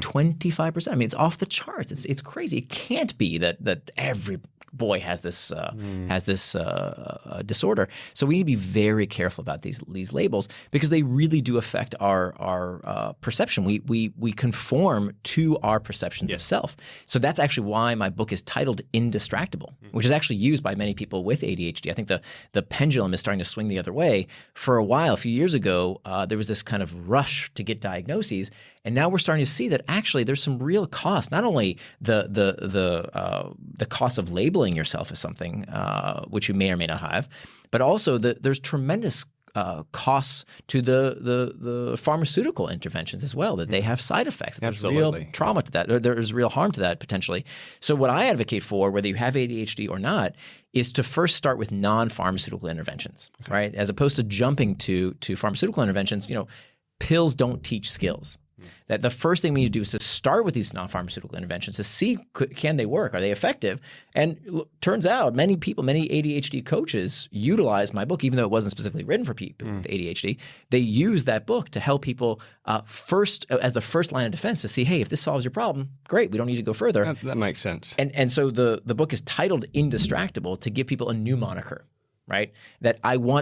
25%. I mean, it's off the charts. It's crazy. It can't be that every boy has this disorder. So we need to be very careful about these labels because they really do affect our perception. We conform to our perceptions of self. So that's actually why my book is titled Indistractable, which is actually used by many people with ADHD. I think the pendulum is starting to swing the other way. For a while, a few years ago, there was this kind of rush to get diagnoses. And now we're starting to see that actually there's some real cost, not only the cost of labeling yourself as something, which you may or may not have, but also there's tremendous costs to the pharmaceutical interventions as well, that they have side effects. There's real trauma to that. There's real harm to that potentially. So what I advocate for, whether you have ADHD or not, is to first start with non-pharmaceutical interventions, right? As opposed to jumping to pharmaceutical interventions. Pills don't teach skills. That the first thing we need to do is to start with these non-pharmaceutical interventions to see can they work? Are they effective? And turns out many ADHD coaches utilize my book, even though it wasn't specifically written for people with ADHD. They use that book to help people first as the first line of defense to see, hey, if this solves your problem, great. We don't need to go further. That makes sense. And so the book is titled Indistractable to give people a new moniker. Right? That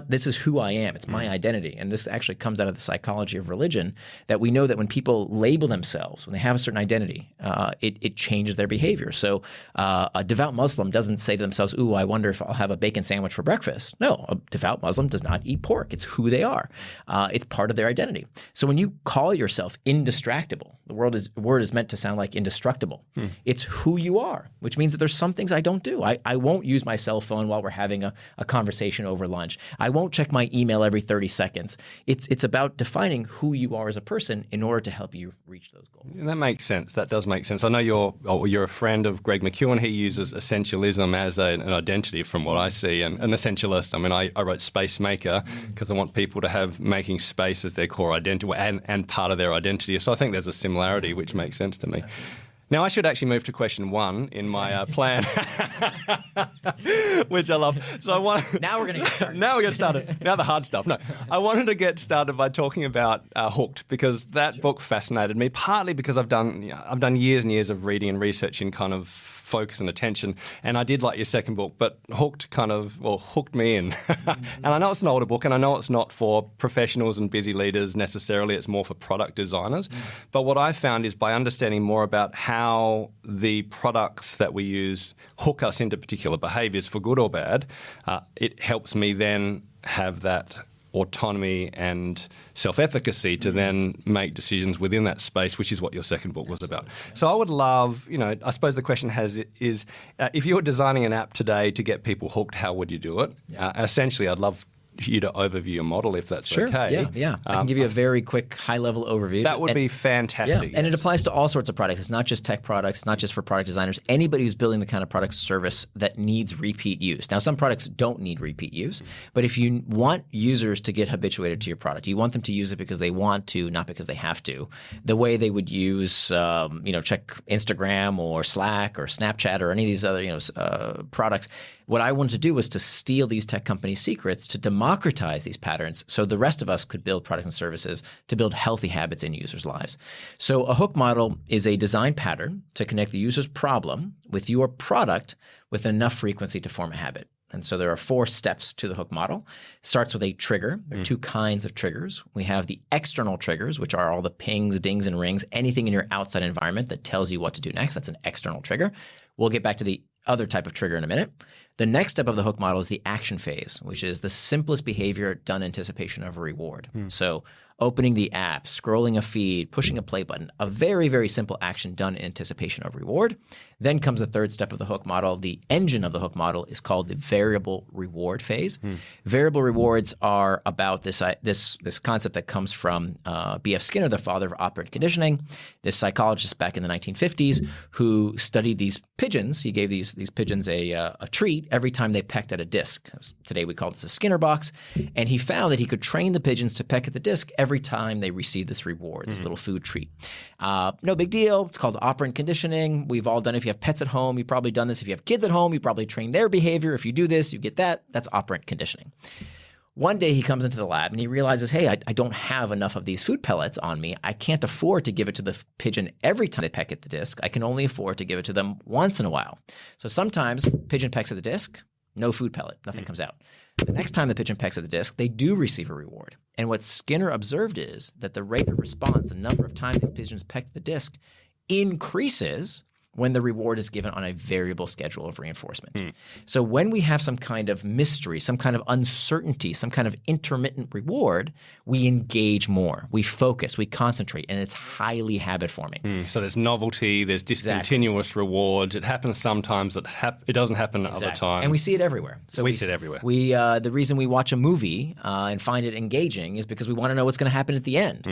this is who I am. It's my identity. And this actually comes out of the psychology of religion, that we know that when people label themselves, when they have a certain identity, it changes their behavior. So a devout Muslim doesn't say to themselves, ooh, I wonder if I'll have a bacon sandwich for breakfast. No, a devout Muslim does not eat pork. It's who they are. It's part of their identity. So when you call yourself indistractable, the word is meant to sound like indestructible. It's who you are, which means that there's some things I don't do. I won't use my cell phone while we're having a conversation over lunch. I won't check my email every 30 seconds. It's about defining who you are as a person in order to help you reach those goals. That makes sense. That does make sense. I know you're a friend of Greg McKeown. He uses essentialism as an identity from what I see, and an essentialist. I mean, I wrote Spacemaker because I want people to have making space as their core identity and part of their identity. So I think there's a similarity which makes sense to me. Now, I should actually move to question one in my plan, which I love. So now we're going to get started. Now we're going to start. Now the hard stuff. No, I wanted to get started by talking about Hooked, because that book fascinated me, partly because I've done years and years of reading and research in kind of focus and attention, and I did like your second book, but hooked me in. And I know it's an older book, and I know it's not for professionals and busy leaders necessarily, it's more for product designers. But what I found is by understanding more about how the products that we use hook us into particular behaviors for good or bad, it helps me then have that autonomy and self-efficacy to then make decisions within that space, which is what your second book was about. So I would love, I suppose the question is if you were designing an app today to get people hooked, how would you do it? Essentially, I'd love you to overview your model, if that's okay. Yeah. I can give you a very quick high-level overview. That would be fantastic. Yeah. And it applies to all sorts of products. It's not just tech products, not just for product designers. Anybody who's building the kind of product service that needs repeat use. Now, some products don't need repeat use, but if you want users to get habituated to your product, you want them to use it because they want to, not because they have to, the way they would use, check Instagram or Slack or Snapchat or any of these other, products. What I wanted to do was to steal these tech companies' secrets, to democratize these patterns so the rest of us could build products and services to build healthy habits in users' lives. So a hook model is a design pattern to connect the user's problem with your product with enough frequency to form a habit. And so there are 4 steps to the hook model. It starts with a trigger. There are 2 kinds of triggers. We have the external triggers, which are all the pings, dings, and rings, anything in your outside environment that tells you what to do next. That's an external trigger. We'll get back to the other type of trigger in a minute. The next step of the hook model is the action phase, which is the simplest behavior done in anticipation of a reward. So opening the app, scrolling a feed, pushing a play button, a very, very simple action done in anticipation of reward. Then comes the third step of the hook model. The engine of the hook model is called the variable reward phase. Variable rewards are about this concept that comes from B.F. Skinner, the father of operant conditioning, this psychologist back in the 1950s who studied these pigeons. He gave these pigeons a treat every time they pecked at a disc. Today we call this a Skinner box. And he found that he could train the pigeons to peck at the disc every time they received this reward, this little food treat. No big deal. It's called operant conditioning. We've all done it. If you have pets at home, you've probably done this. If you have kids at home, you probably train their behavior. If you do this, you get that. That's operant conditioning. One day he comes into the lab and he realizes, hey, I don't have enough of these food pellets on me. I can't afford to give it to the pigeon every time they peck at the disc. I can only afford to give it to them once in a while. So sometimes pigeon pecks at the disc, no food pellet, nothing comes out. The next time the pigeon pecks at the disc, they do receive a reward. And what Skinner observed is that the rate of response, the number of times these pigeons peck the disc, increases when the reward is given on a variable schedule of reinforcement. So when we have some kind of mystery, some kind of uncertainty, some kind of intermittent reward, we engage more, we focus, we concentrate, and it's highly habit forming. So there's novelty, there's discontinuous rewards. It happens sometimes, it doesn't happen other times. And we see it everywhere. So we see it everywhere. The reason we watch a movie and find it engaging is because we want to know what's going to happen at the end.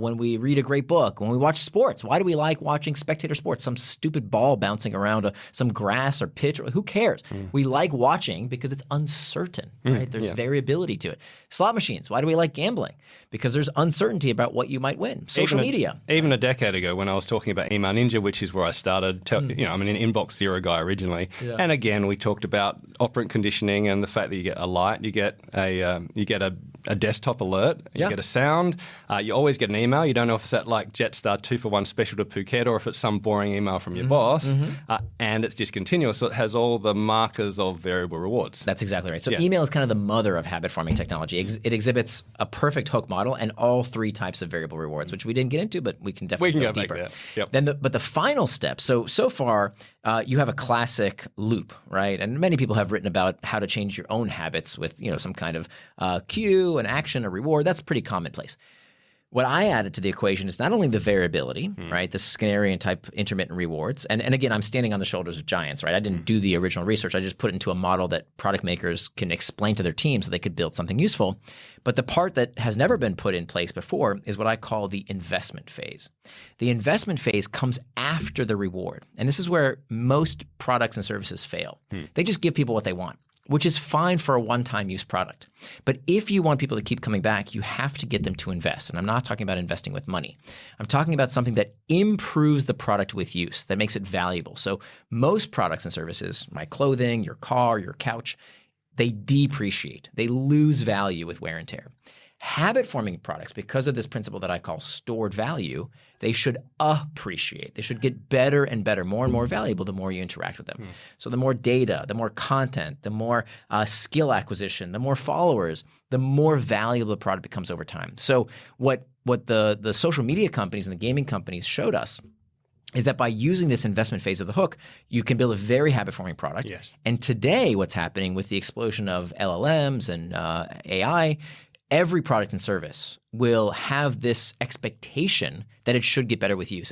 When we read a great book, when we watch sports, why do we like watching spectator sports? Some stupid ball bouncing around some grass or pitch, who cares? We like watching because it's uncertain, right? There's variability to it. Slot machines, why do we like gambling? Because there's uncertainty about what you might win. Social media. Even a decade ago when I was talking about Email Ninja, which is where I started, I'm an inbox zero guy originally. Yeah. And again, we talked about operant conditioning and the fact that you get a light, you get a desktop alert, you get a sound, you always get an email. You don't know if it's that like Jetstar 2-for-1 special to Phuket or if it's some boring email from your boss. And it's discontinuous, so it has all the markers of variable rewards. That's exactly right. So email is kind of the mother of habit-forming technology. It exhibits a perfect hook model and all three types of variable rewards, which we didn't get into, but we can definitely go deeper. Back there. Yep. But the final step, so far, you have a classic loop, right? And many people have written about how to change your own habits with some kind of cue, an action, a reward. That's pretty commonplace. What I added to the equation is not only the variability, right, the Skinnerian type intermittent rewards, and again, I'm standing on the shoulders of giants, right? I didn't do the original research. I just put it into a model that product makers can explain to their team so they could build something useful. But the part that has never been put in place before is what I call the investment phase. The investment phase comes after the reward, and this is where most products and services fail. They just give people what they want, which is fine for a one-time use product. But if you want people to keep coming back, you have to get them to invest. And I'm not talking about investing with money. I'm talking about something that improves the product with use, that makes it valuable. So most products and services, my clothing, your car, your couch, they depreciate. They lose value with wear and tear. Habit-forming products, because of this principle that I call stored value, they should appreciate. They should get better and better, more and more valuable the more you interact with them. So the more data, the more content, the more skill acquisition, the more followers, the more valuable the product becomes over time. So what the social media companies and the gaming companies showed us is that by using this investment phase of the hook, you can build a very habit-forming product. Yes. And today what's happening with the explosion of LLMs and AI, every product and service will have this expectation that it should get better with use.